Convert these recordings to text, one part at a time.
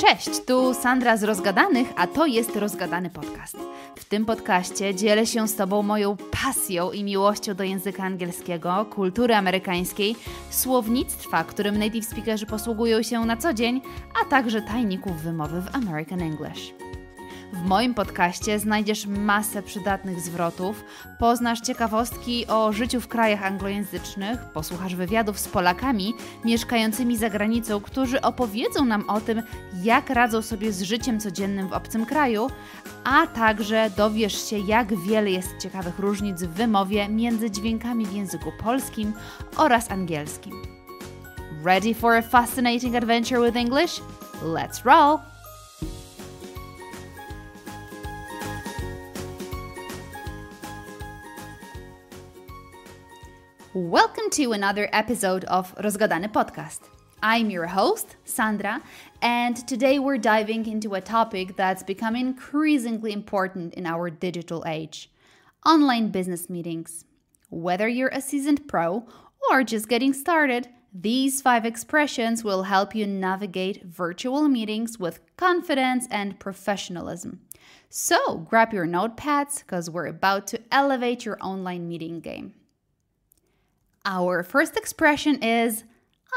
Cześć, tu Sandra z Rozgadanych, a to jest Rozgadany Podcast. W tym podcaście dzielę się z Tobą moją pasją i miłością do języka angielskiego, kultury amerykańskiej, słownictwa, którym native speakerzy posługują się na co dzień, a także tajników wymowy w American English. W moim podcaście znajdziesz masę przydatnych zwrotów, poznasz ciekawostki o życiu w krajach anglojęzycznych, posłuchasz wywiadów z Polakami mieszkającymi za granicą, którzy opowiedzą nam o tym, jak radzą sobie z życiem codziennym w obcym kraju, a także dowiesz się, jak wiele jest ciekawych różnic w wymowie między dźwiękami w języku polskim oraz angielskim. Ready for a fascinating adventure with English? Let's roll! Welcome to another episode of Rozgadany Podcast. I'm your host, Sandra, and today we're diving into a topic that's become increasingly important in our digital age: online business meetings. Whether you're a seasoned pro or just getting started, these 5 expressions will help you navigate virtual meetings with confidence and professionalism. So grab your notepads because we're about to elevate your online meeting game. Our first expression is,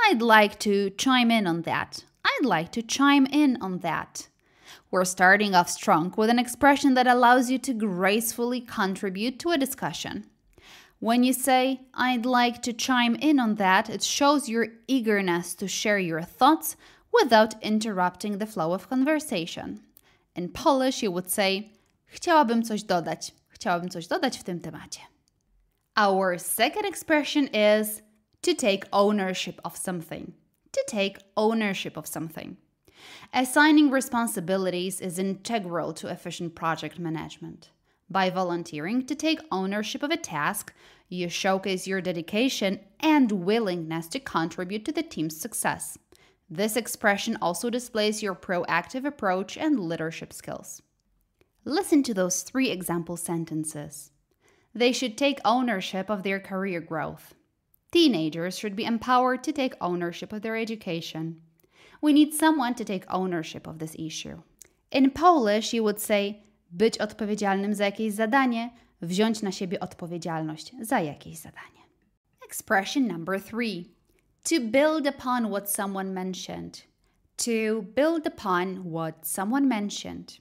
I'd like to chime in on that. I'd like to chime in on that. We're starting off strong with an expression that allows you to gracefully contribute to a discussion. When you say, I'd like to chime in on that, it shows your eagerness to share your thoughts without interrupting the flow of conversation. In Polish, you would say, chciałabym coś dodać. Chciałabym coś dodać w tym temacie. Our second expression is to take ownership of something. To take ownership of something. Assigning responsibilities is integral to efficient project management. By volunteering to take ownership of a task, you showcase your dedication and willingness to contribute to the team's success. This expression also displays your proactive approach and leadership skills. Listen to those 3 example sentences. They should take ownership of their career growth. Teenagers should be empowered to take ownership of their education. We need someone to take ownership of this issue. In Polish, you would say, być odpowiedzialnym za jakieś zadanie, wziąć na siebie odpowiedzialność za jakieś zadanie. Expression number 3. To build upon what someone mentioned. To build upon what someone mentioned.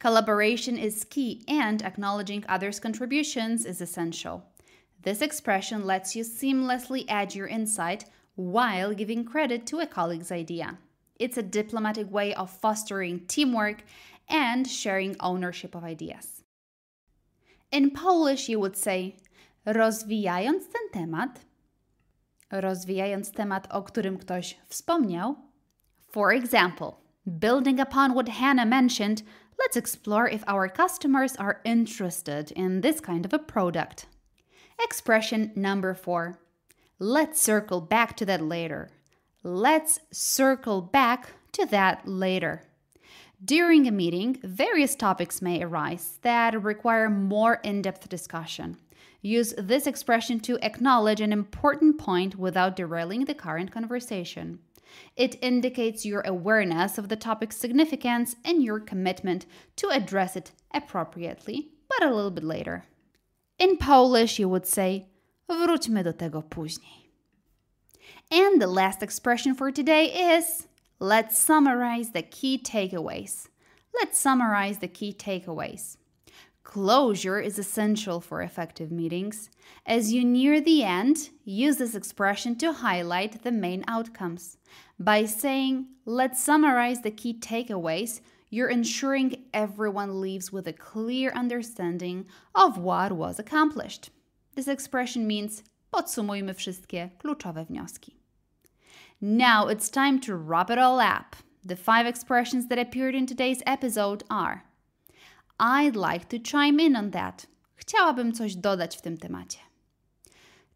Collaboration is key, and acknowledging others' contributions is essential. This expression lets you seamlessly add your insight while giving credit to a colleague's idea. It's a diplomatic way of fostering teamwork and sharing ownership of ideas. In Polish, you would say, rozwijając temat, o którym ktoś wspomniał. For example, building upon what Hannah mentioned, let's explore if our customers are interested in this kind of a product. Expression number 4. Let's circle back to that later. Let's circle back to that later. During a meeting, various topics may arise that require more in-depth discussion. Use this expression to acknowledge an important point without derailing the current conversation. It indicates your awareness of the topic's significance and your commitment to address it appropriately, but a little bit later. In Polish, you would say, wróćmy do tego później. And the last expression for today is, let's summarize the key takeaways. Let's summarize the key takeaways. Closure is essential for effective meetings. As you near the end, use this expression to highlight the main outcomes. By saying, let's summarize the key takeaways, you're ensuring everyone leaves with a clear understanding of what was accomplished. This expression means, podsumujmy wszystkie kluczowe wnioski. Now it's time to wrap it all up. The 5 expressions that appeared in today's episode are: I'd like to chime in on that. Chciałabym coś dodać w tym temacie.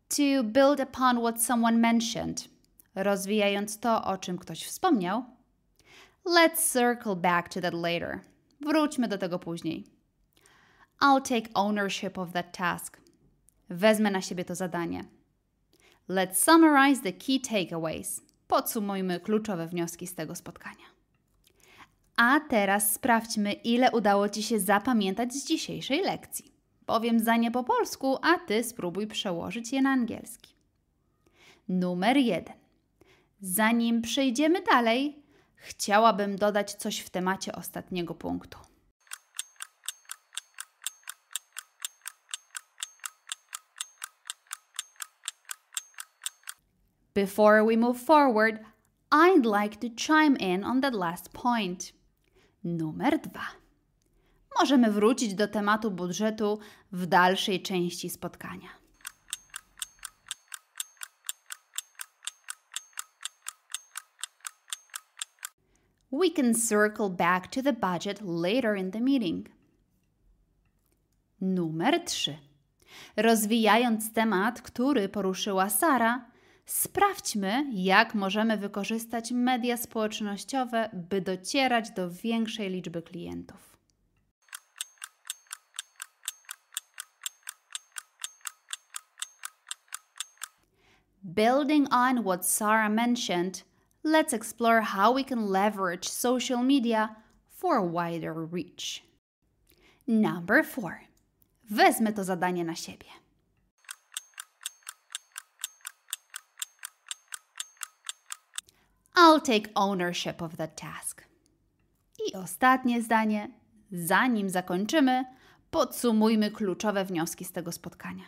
To build upon what someone mentioned. Rozwijając to, o czym ktoś wspomniał. Let's circle back to that later. Wróćmy do tego później. I'll take ownership of that task. Wezmę na siebie to zadanie. Let's summarize the key takeaways. Podsumujmy kluczowe wnioski z tego spotkania. A teraz sprawdźmy, ile udało Ci się zapamiętać z dzisiejszej lekcji. Powiem zdanie po polsku, a Ty spróbuj przełożyć je na angielski. Numer 1. Zanim przejdziemy dalej, chciałabym dodać coś w temacie ostatniego punktu. Before we move forward, I'd like to chime in on that last point. Numer 2. Możemy wrócić do tematu budżetu w dalszej części spotkania. We can circle back to the budget later in the meeting. Numer 3. Rozwijając temat, który poruszyła Sara, sprawdźmy, jak możemy wykorzystać media społecznościowe, by docierać do większej liczby klientów. Building on what Sarah mentioned, let's explore how we can leverage social media for a wider reach. Number 4. Wezmę to zadanie na siebie. I'll take ownership of that task. I ostatnie zdanie. Zanim zakończymy, podsumujmy kluczowe wnioski z tego spotkania.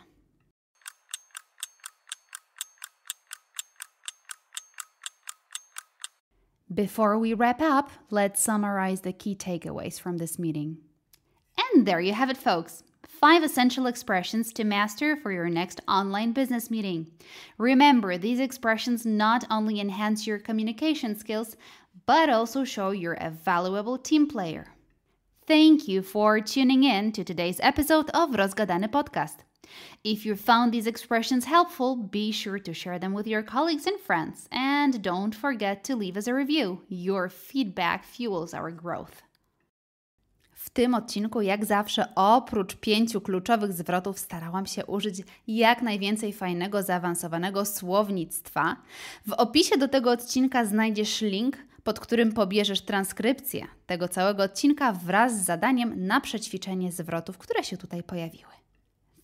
Before we wrap up, let's summarize the key takeaways from this meeting. And there you have it, folks. 5 essential expressions to master for your next online business meeting. Remember, these expressions not only enhance your communication skills, but also show you're a valuable team player. Thank you for tuning in to today's episode of Rozgadany Podcast. If you found these expressions helpful, be sure to share them with your colleagues and friends. And don't forget to leave us a review. Your feedback fuels our growth. W tym odcinku, jak zawsze, oprócz 5 kluczowych zwrotów starałam się użyć jak najwięcej fajnego, zaawansowanego słownictwa. W opisie do tego odcinka znajdziesz link, pod którym pobierzesz transkrypcję tego całego odcinka wraz z zadaniem na przećwiczenie zwrotów, które się tutaj pojawiły.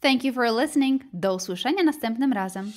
Thank you for listening. Do usłyszenia następnym razem.